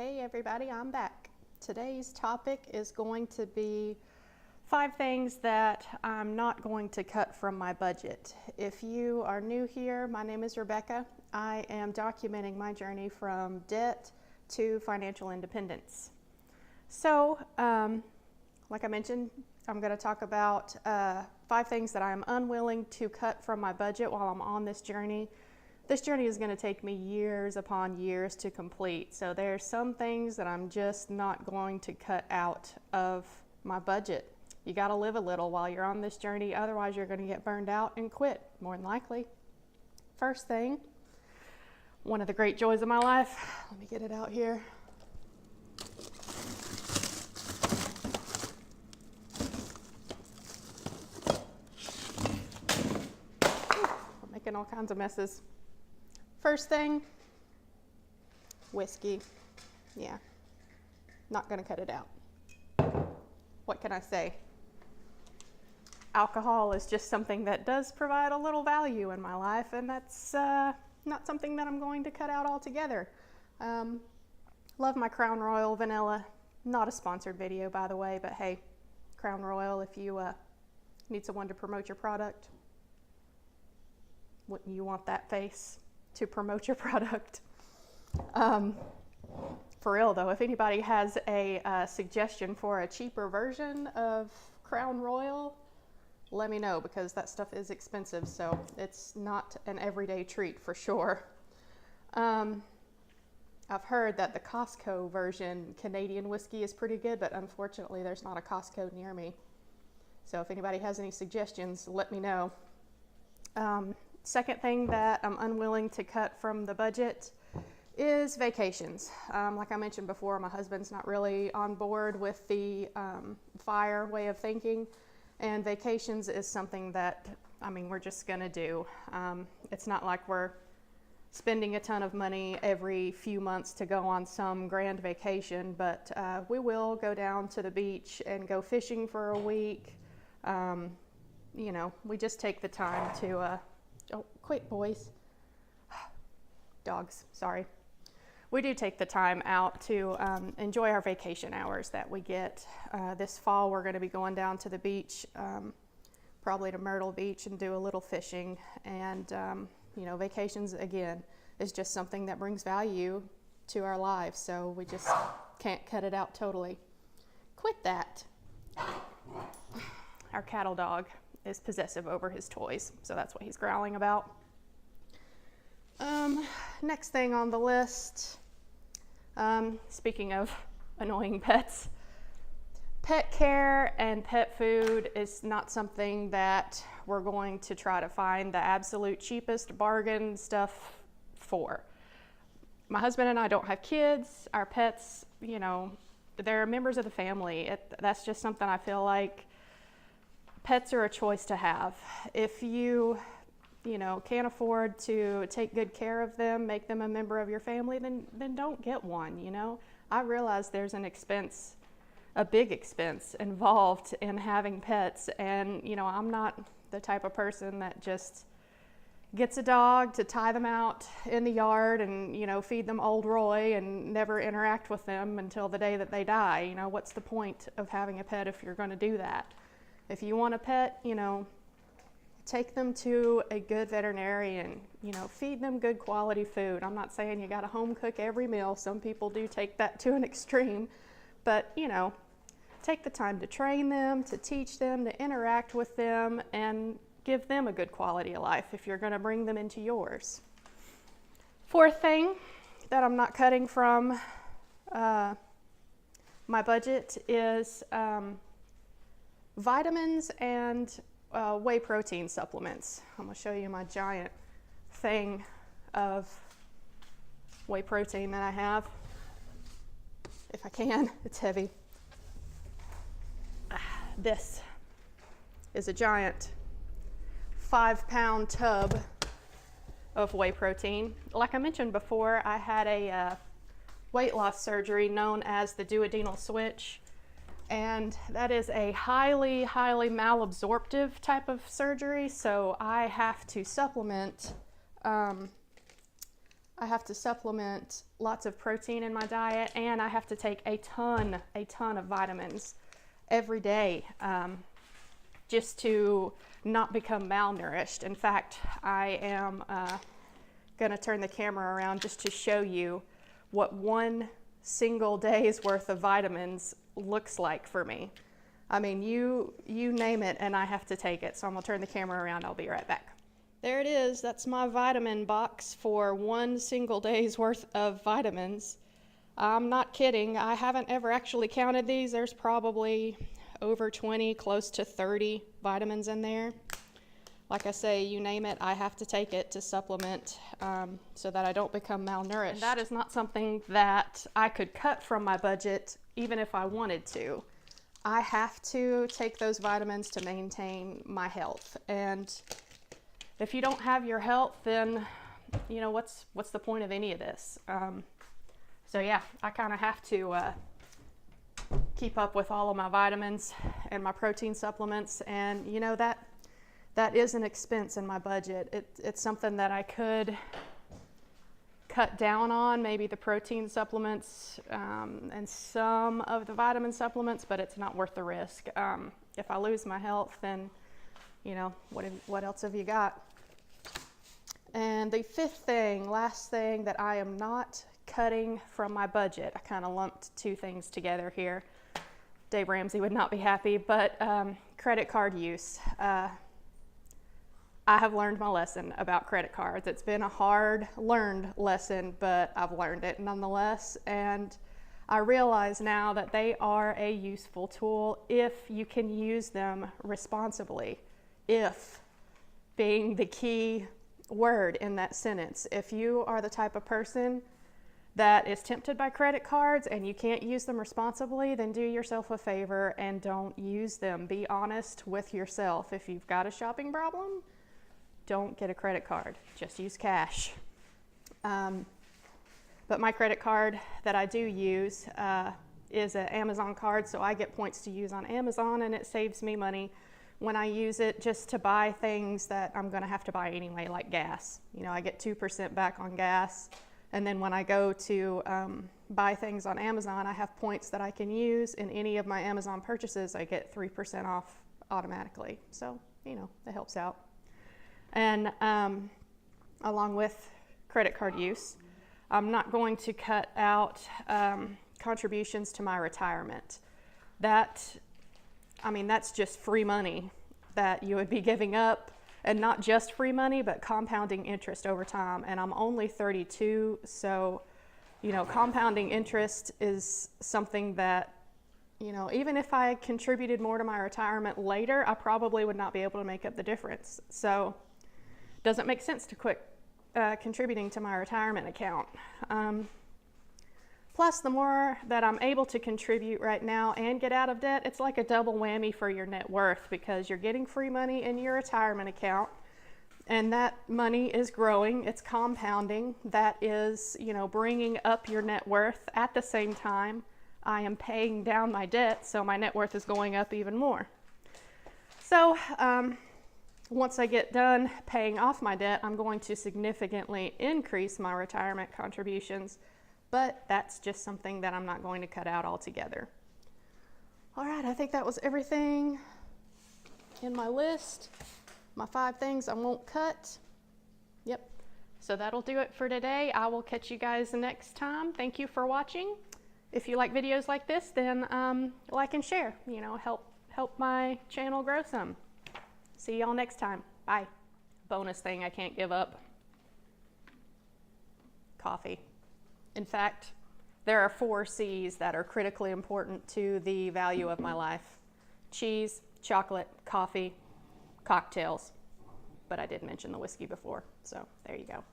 Hey everybody, I'm back. Today's topic is going to be 5 things that I'm not going to cut from my budget. If you are new here, my name is Rebecca. I am documenting my journey from debt to financial independence. So, like I mentioned, I'm going to talk about 5 things that I'm unwilling to cut from my budget while I'm on this journey. This journey is going to take me years upon years to complete. So there's some things that I'm just not going to cut out of my budget. You got to live a little while you're on this journey. Otherwise, you're going to get burned out and quit, more than likely. First thing, one of the great joys of my life. Let me get it out here. I'm making all kinds of messes. First thing, whiskey. Yeah, not gonna cut it out. What can I say? Alcohol is just something that does provide a little value in my life, and that's not something that I'm going to cut out altogether. Love my Crown Royal vanilla. Not a sponsored video, by the way, but hey, Crown Royal, if you need someone to promote your product, wouldn't you want that face to promote your product? For real though, if anybody has a suggestion for a cheaper version of Crown Royal, let me know, because that stuff is expensive, so it's not an everyday treat for sure. I've heard that the Costco version Canadian whiskey is pretty good, but unfortunately there's not a Costco near me. So if anybody has any suggestions, let me know. Second thing that I'm unwilling to cut from the budget is vacations. Like I mentioned before, my husband's not really on board with the FIRE way of thinking, and vacations is something that, we're just gonna do. It's not like we're spending a ton of money every few months to go on some grand vacation, but we will go down to the beach and go fishing for a week. We just take the time to oh, quit, boys. Dogs, sorry. We do take the time out to enjoy our vacation hours that we get. This fall, we're going to be going down to the beach, probably to Myrtle Beach, and do a little fishing. And, vacations, again, is just something that brings value to our lives. So we just can't cut it out totally. Quit that. Our cattle dog is possessive over his toys, so that's what he's growling about. Next thing on the list, speaking of annoying pets, pet care and pet food is not something that we're going to try to find the absolute cheapest bargain stuff for. My husband and I don't have kids. Our pets, they're members of the family. That's just something I feel like pets are a choice to have. If you can't afford to take good care of them, make them a member of your family, then don't get one. I realize there's an expense, a big expense involved in having pets, and I'm not the type of person that just gets a dog to tie them out in the yard and feed them Old Roy and never interact with them until the day that they die. What's the point of having a pet if you're going to do that? If you want a pet, take them to a good veterinarian, feed them good quality food. I'm not saying you got to home cook every meal. Some people do take that to an extreme, but take the time to train them, to teach them, to interact with them, and give them a good quality of life if you're going to bring them into yours. Fourth thing that I'm not cutting from my budget is vitamins and whey protein supplements. I'm going to show you my giant thing of whey protein that I have. If I can, it's heavy. This is a giant 5-pound tub of whey protein. Like I mentioned before, I had a weight loss surgery known as the duodenal switch. And that is a highly, highly malabsorptive type of surgery. So I have to supplement I have to supplement lots of protein in my diet, and I have to take a ton of vitamins every day just to not become malnourished. In fact, I am gonna turn the camera around just to show you what one single day's worth of vitamins looks like for me. I mean, you name it and I have to take it. So I'm gonna turn the camera around, I'll be right back. There it is, that's my vitamin box for one single day's worth of vitamins. I'm not kidding, I haven't ever actually counted these. There's probably over 20, close to 30 vitamins in there. Like I say, you name it, I have to take it to supplement so that I don't become malnourished. And that is not something that I could cut from my budget even if I wanted to. I have to take those vitamins to maintain my health. And if you don't have your health, then you know what's the point of any of this? So yeah, I kind of have to keep up with all of my vitamins and my protein supplements, and you know that is an expense in my budget. It's something that I could cut down on, maybe the protein supplements and some of the vitamin supplements, but it's not worth the risk. If I lose my health, then you know, what else have you got? And the last thing that I am not cutting from my budget, I kind of lumped two things together here. Dave Ramsey would not be happy, but credit card use. I have learned my lesson about credit cards. It's been a hard learned lesson, but I've learned it nonetheless. And I realize now that they are a useful tool if you can use them responsibly. If being the key word in that sentence. If you are the type of person that is tempted by credit cards and you can't use them responsibly, then do yourself a favor and don't use them. Be honest with yourself. If you've got a shopping problem, don't get a credit card. Just use cash. But my credit card that I do use is an Amazon card, so I get points to use on Amazon, and it saves me money when I use it just to buy things that I'm gonna have to buy anyway, like gas. You know, I get 2% back on gas, and then when I go to buy things on Amazon, I have points that I can use in any of my Amazon purchases. I get 3% off automatically, so you know, it helps out. And along with credit card use, I'm not going to cut out contributions to my retirement. That's just free money that you would be giving up, and not just free money, but compounding interest over time. And I'm only 32, so you know, compounding interest is something that, you know, even if I contributed more to my retirement later, I probably would not be able to make up the difference. So doesn't make sense to quit contributing to my retirement account. Plus, the more that I'm able to contribute right now and get out of debt, it's like a double whammy for your net worth, because you're getting free money in your retirement account, and that money is growing, it's compounding. That is, you know, bringing up your net worth. At the same time, I am paying down my debt, so my net worth is going up even more. So, once I get done paying off my debt, I'm going to significantly increase my retirement contributions, but that's just something that I'm not going to cut out altogether. All right, I think that was everything in my list. My 5 things I won't cut. Yep, so that'll do it for today. I will catch you guys next time. Thank you for watching. If you like videos like this, then like and share, you know, help my channel grow some. See y'all next time. Bye. Bonus thing I can't give up. Coffee. In fact, there are 4 C's that are critically important to the value of my life: cheese, chocolate, coffee, cocktails. But I did mention the whiskey before, so there you go.